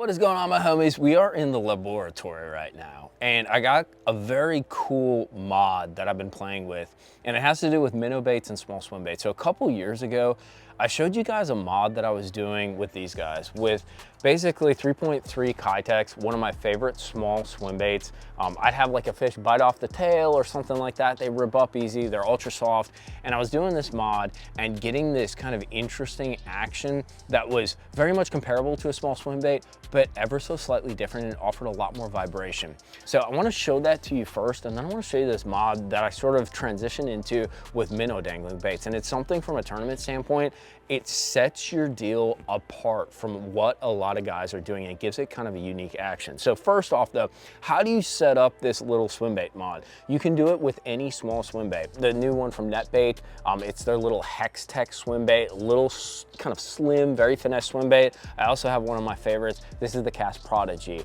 What is going on, my homies? We are in the laboratory right now, and I got a very cool mod that I've been playing with, and it has to do with minnow baits and small swim baits. So a couple years ago, I showed you guys a mod that I was doing with these guys, with basically 3.3 Keitech, one of my favorite small swim baits. I'd have like a fish bite off the tail or something like that. They rip up easy, they're ultra soft. And I was doing this mod and getting this kind of interesting action that was very much comparable to a small swim bait, but ever so slightly different and offered a lot more vibration. So I want to show that to you first, and then I want to show you this mod that I sort of transitioned into with minnow dangling baits. And it's something from a tournament standpoint, it sets your deal apart from what a lot of guys are doing, and it gives it kind of a unique action. So first off though, how do you set up this little swim bait mod? You can do it with any small swim bait. The new one from NetBait, it's their little Keitech swim bait, little kind of slim, very finesse swim bait. I also have one of my favorites. This is the Cast Prodigy,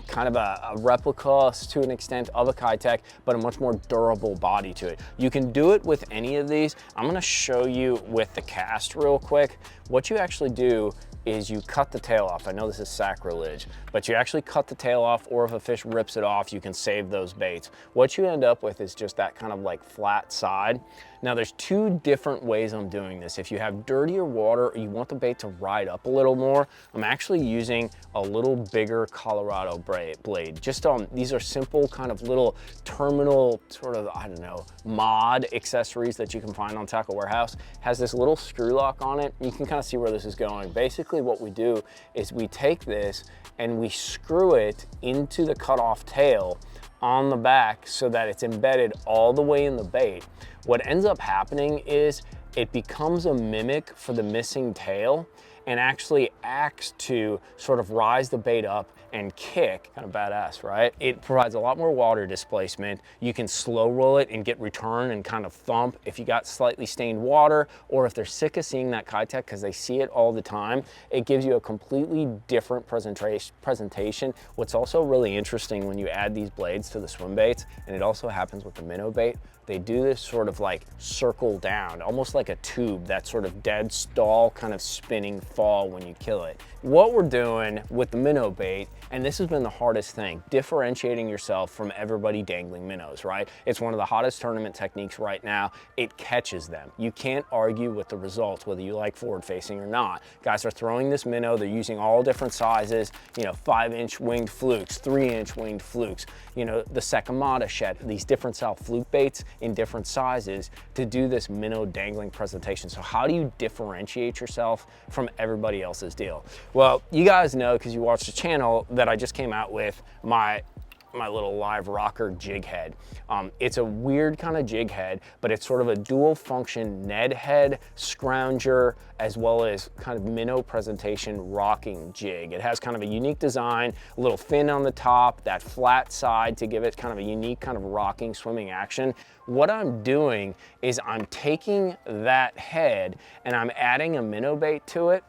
kind of a replica to an extent of a Keitech, but a much more durable body to it. You can do it with any of these. I'm gonna show you with the Cast real quick. What you actually do is you cut the tail off. I know this is sacrilege, but you actually cut the tail off, or if a fish rips it off, you can save those baits. What you end up with is just that kind of like flat side. Now there's two different ways I'm doing this. If you have dirtier water or you want the bait to ride up a little more, I'm actually using a little bigger Colorado blade. Just these are simple kind of little terminal sort of, I don't know, mod accessories that you can find on Tackle Warehouse. Has this little screw lock on it. You can kind of see where this is going. Basically what we do is we take this and we screw it into the cut off tail on the back so that it's embedded all the way in the bait. What ends up happening is it becomes a mimic for the missing tail and actually acts to sort of rise the bait up and kick. Kind of badass, right? It provides a lot more water displacement. You can slow roll it and get return and kind of thump if you got slightly stained water, or if they're sick of seeing that Keitech because they see it all the time. It gives you a completely different presentation. What's also really interesting when you add these blades to the swim baits, and it also happens with the minnow bait, they do this sort of like circle down, almost like a tube, that sort of dead stall kind of spinning fall when you kill it. What we're doing with the minnow bait, and this has been the hardest thing, differentiating yourself from everybody dangling minnows, right? It's one of the hottest tournament techniques right now. It catches them. You can't argue with the results, whether you like forward facing or not. Guys are throwing this minnow, they're using all different sizes, you know, 5-inch winged flukes, 3-inch winged flukes, you know, the Secamata shed, these different style fluke baits in different sizes to do this minnow dangling presentation. So how do you differentiate yourself from everybody else's deal? Well, you guys know, because you watched the channel, that I just came out with my little live rocker jig head. It's a weird kind of jig head, but it's sort of a dual function Ned head, scrounger, as well as kind of minnow presentation rocking jig. It has kind of a unique design, a little fin on the top, that flat side to give it kind of a unique kind of rocking swimming action. What I'm doing is I'm taking that head and I'm adding a minnow bait to it,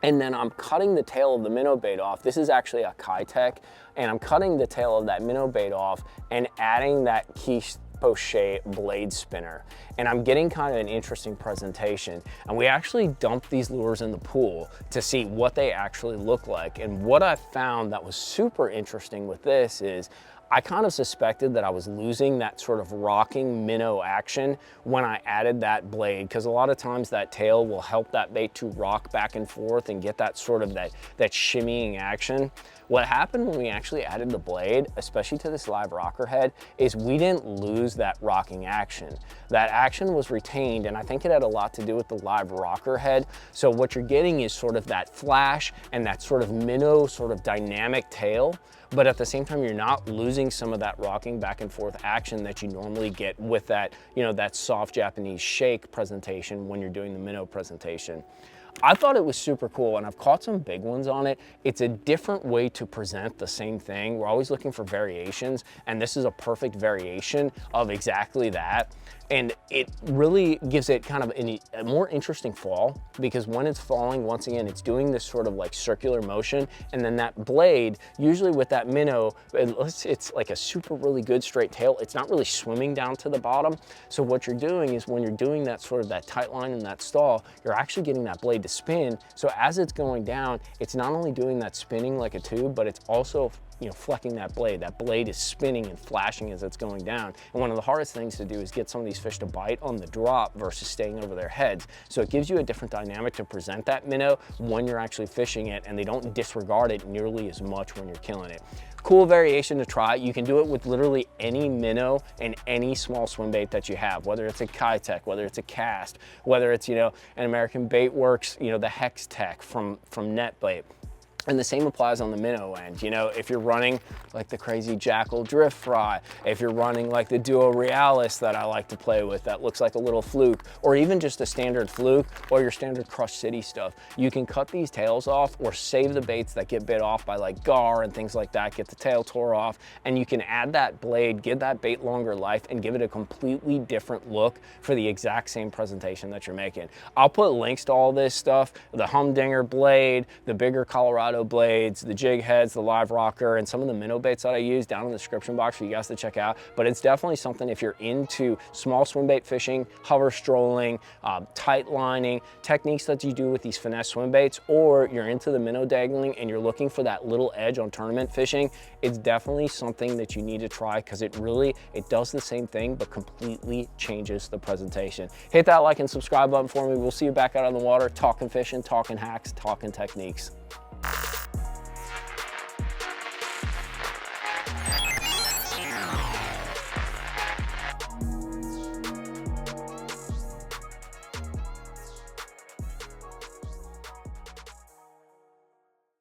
and then I'm cutting the tail of the minnow bait off. This is actually a Keitech, and I'm cutting the tail of that minnow bait off and adding that Keitech blade spinner. And I'm getting kind of an interesting presentation. And we actually dumped these lures in the pool to see what they actually look like. And what I found that was super interesting with this is I kind of suspected that I was losing that sort of rocking minnow action when I added that blade, because a lot of times that tail will help that bait to rock back and forth and get that sort of that shimmying action. What happened when we actually added the blade, especially to this live rocker head, is we didn't lose that rocking action. That action was retained, and I think it had a lot to do with the live rocker head. So what you're getting is sort of that flash and that sort of minnow sort of dynamic tail, but at the same time, you're not losing some of that rocking back and forth action that you normally get with that, you know, that soft Japanese shake presentation when you're doing the minnow presentation. I thought it was super cool, and I've caught some big ones on it. It's a different way to present the same thing. We're always looking for variations, and this is a perfect variation of exactly that. And it really gives it kind of a more interesting fall, because when it's falling, once again, it's doing this sort of like circular motion, and then that blade, usually with that minnow, it's like a super really good straight tail. It's not really swimming down to the bottom. So what you're doing is when you're doing that sort of that tight line and that stall, you're actually getting that blade to spin. So as it's going down, it's not only doing that spinning like a tube, but it's also, you know, flecking that blade. That blade is spinning and flashing as it's going down. And one of the hardest things to do is get some of these fish to bite on the drop versus staying over their heads. So it gives you a different dynamic to present that minnow when you're actually fishing it, and they don't disregard it nearly as much when you're killing it. Cool variation to try. You can do it with literally any minnow and any small swim bait that you have, whether it's a Keitech, whether it's a cast, whether it's, you know, an American Bait Works, you know, the Hex-Tech from NetBait. And the same applies on the minnow end. You know, if you're running like the crazy Jackal drift fry, if you're running like the Duo Realis that I like to play with that looks like a little fluke, or even just a standard fluke or your standard Crush City stuff, you can cut these tails off or save the baits that get bit off by like gar and things like that, get the tail tore off, and you can add that blade, give that bait longer life, and give it a completely different look for the exact same presentation that you're making. I'll put links to all this stuff, the Humdinger blade, the bigger Colorado blades, the jig heads, the live rocker, and some of the minnow baits that I use down in the description box for you guys to check out. But it's definitely something if you're into small swim bait fishing, hover strolling, tight lining, techniques that you do with these finesse swim baits, or you're into the minnow dangling and you're looking for that little edge on tournament fishing, it's definitely something that you need to try, because it does the same thing but completely changes the presentation. Hit that like and subscribe button for me. We'll see you back out on the water talking fishing, talking hacks, talking techniques.